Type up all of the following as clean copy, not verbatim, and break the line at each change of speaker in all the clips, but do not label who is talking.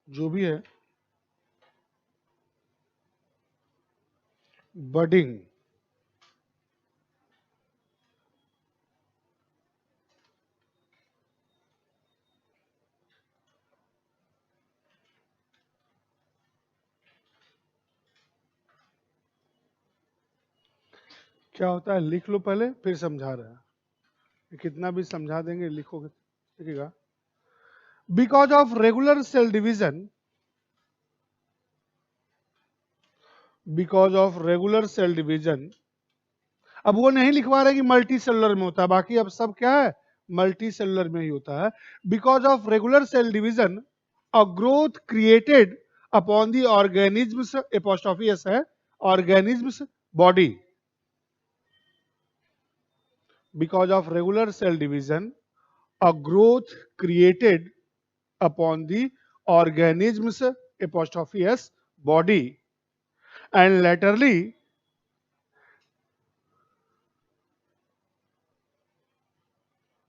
जो भी है बडिंग क्या होता है, लिख लो पहले फिर समझा रहा है, कितना भी समझा देंगे लिखोगे लिखेगा। Because of regular cell division, because of regular cell division, अब वो नहीं लिखवा रहे कि मल्टी सेलुलर में होता है, बाकी अब सब क्या है मल्टी सेलुलर में ही होता है। Because of regular cell division a growth created upon the organisms, apostrophe S है, organism's body. Because of regular cell division a growth created upon the organism's apostrophe s body, and laterally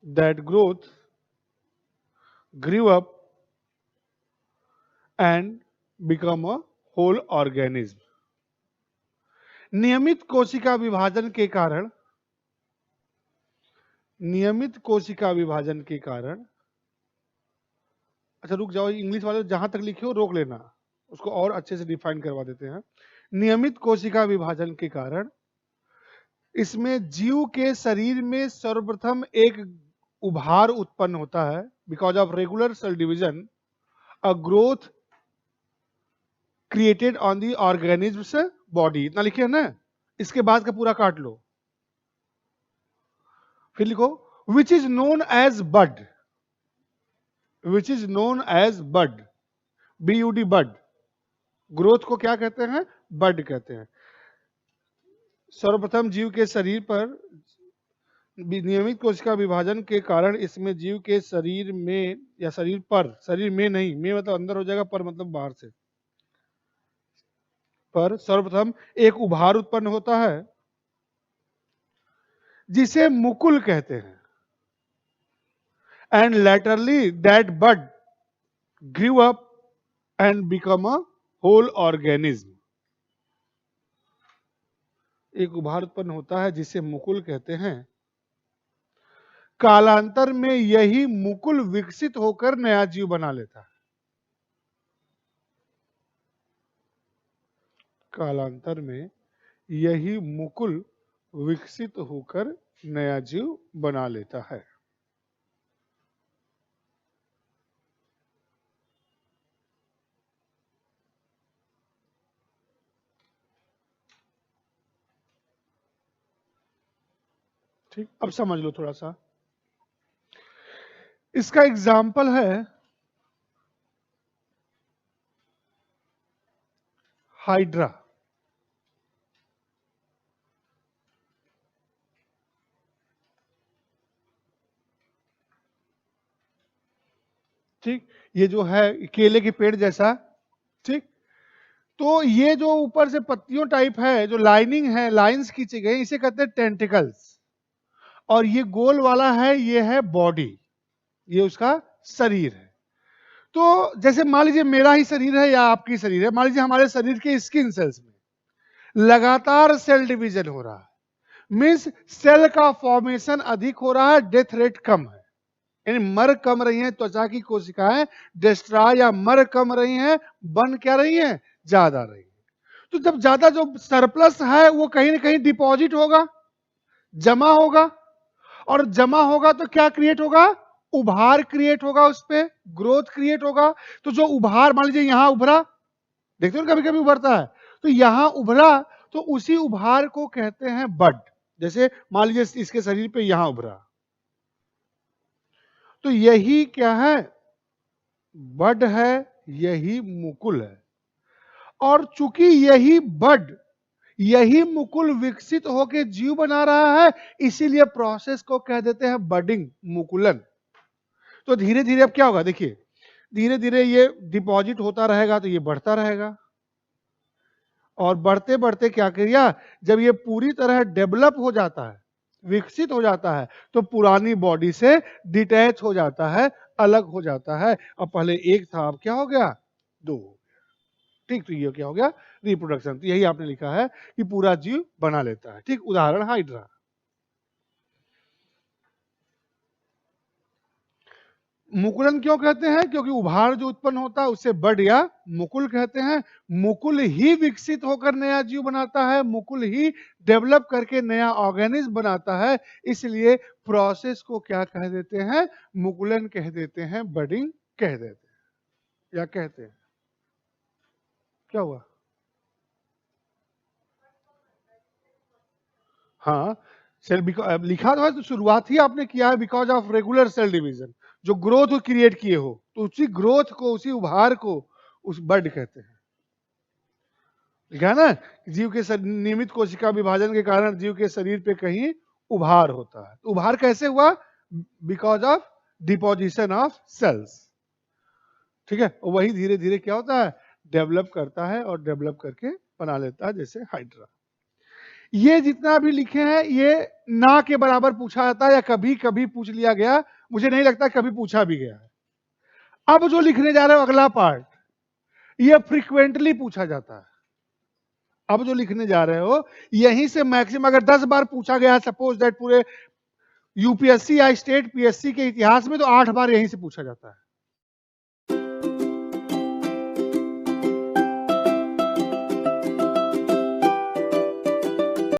that growth grew up and become a whole organism। नियमित कोशिका विभाजन के कारण, नियमित कोशिका विभाजन के कारण, अच्छा रुक जाओ, इंग्लिश वाले जहां तक लिखे हो रोक लेना, उसको और अच्छे से डिफाइन करवा देते हैं। नियमित कोशिका विभाजन के कारण इसमें जीव के शरीर में सर्वप्रथम एक उभार उत्पन्न होता है। Because of regular cell division a growth created on the organism's body, इतना लिखे है ना, इसके बाद का पूरा काट लो, फिर लिखो which is known as bud, which is known as bud, BUD bud, growth को क्या कहते हैं बड कहते हैं। सर्वप्रथम जीव के शरीर पर नियमित कोशिका विभाजन के कारण इसमें जीव के शरीर में या शरीर पर, शरीर में नहीं, में मतलब अंदर हो जाएगा, पर मतलब बाहर से, पर सर्वप्रथम एक उभार उत्पन्न होता है जिसे मुकुल कहते हैं। And laterally that bud grew up and become a whole organism. एक उभार उत्पन्न होता है जिसे मुकुल कहते हैं, कालांतर में यही मुकुल विकसित होकर नया जीव बना लेता है। कालांतर में यही मुकुल विकसित होकर नया जीव बना लेता है। ठीक, अब समझ लो थोड़ा सा, इसका एग्जाम्पल है हाइड्रा। ठीक, ये जो है केले के पेड़ जैसा, ठीक, तो ये जो ऊपर से पत्तियों टाइप है, जो लाइनिंग है, लाइंस खींची गई, इसे कहते हैं टेंटिकल्स। और ये गोल वाला है, ये है बॉडी, ये उसका शरीर है। तो जैसे मान लीजिए मेरा ही शरीर है या आपकी शरीर है, मान लीजिए हमारे शरीर के स्किन सेल्स में लगातार सेल डिवीजन हो रहा है, मीन्स सेल का फॉर्मेशन अधिक हो रहा है, डेथ रेट कम है, यानी मर कम रही हैं त्वचा की कोशिकाएं, डिस्ट्रॉय या मर कम रही हैं, बन क्या रही हैं ज्यादा रही हैं। तो जब ज्यादा जो सरप्लस है वो कहीं ना कहीं डिपॉजिट होगा, जमा होगा, और जमा होगा तो क्या क्रिएट होगा, उभार क्रिएट होगा, उस पे ग्रोथ क्रिएट होगा। तो जो उभार मान लीजिए यहां उभरा, देखते हो कभी कभी उभरता है, तो यहां उभरा, तो उसी उभार को कहते हैं बड। जैसे मान लीजिए इसके शरीर पे यहां उभरा, तो यही क्या है बड है, यही मुकुल है। और चूंकि यही बड, यही मुकुल विकसित होकर जीव बना रहा है, इसीलिए प्रोसेस को कह देते हैं बडिंग, मुकुलन। तो धीरे धीरे अब क्या होगा, देखिए धीरे धीरे ये डिपॉजिट होता रहेगा, तो ये बढ़ता रहेगा, और बढ़ते बढ़ते क्या किया, जब ये पूरी तरह डेवलप हो जाता है, विकसित हो जाता है, तो पुरानी बॉडी से डिटैच हो जाता है, अलग हो जाता है। अब पहले एक था, अब क्या हो गया 2 हो गया। ठीक, तो ये क्या हो गया? रिप्रोडक्शन। तो यही आपने लिखा है कि पूरा जीव बना लेता है। ठीक, उदाहरण हाइड्रा। मुकुलन क्यों कहते हैं? क्योंकि उभार जो उत्पन्न होता है उससे बड या मुकुल कहते हैं। मुकुल ही विकसित होकर नया जीव बनाता है, मुकुल ही डेवलप करके नया ऑर्गेनिज्म बनाता है, इसलिए प्रोसेस को क्या कह देते हैं? मुकुलन कह देते हैं, बडिंग कह देते हैं। या कहते हैं, क्या हुआ? हाँ, सेल लिखा तो है, तो शुरुआत ही आपने किया है because of regular cell division, जो ग्रोथ क्रिएट किए हो, तो उसी ग्रोथ को, उसी उभार को उस बड कहते हैं। लिखा है ना, जीव के नियमित कोशिका विभाजन के कारण जीव के शरीर पे कहीं उभार होता है। तो उभार कैसे हुआ? Because of deposition of cells. ठीक है, वही धीरे धीरे क्या होता है? डेवलप करता है और डेवलप करके बना लेता है, जैसे हाइड्रा। ये जितना भी लिखे हैं ये ना के बराबर पूछा जाता है, या कभी कभी पूछ लिया गया, मुझे नहीं लगता कभी पूछा भी गया है। अब जो लिखने जा रहे हो अगला पार्ट, ये फ्रीक्वेंटली पूछा जाता है। अब जो लिखने जा रहे हो यहीं से मैक्सिमम अगर 10 बार पूछा गया, सपोज दैट पूरे यूपीएससी या स्टेट पीएससी के इतिहास में, तो 8 बार यहीं से पूछा जाता है।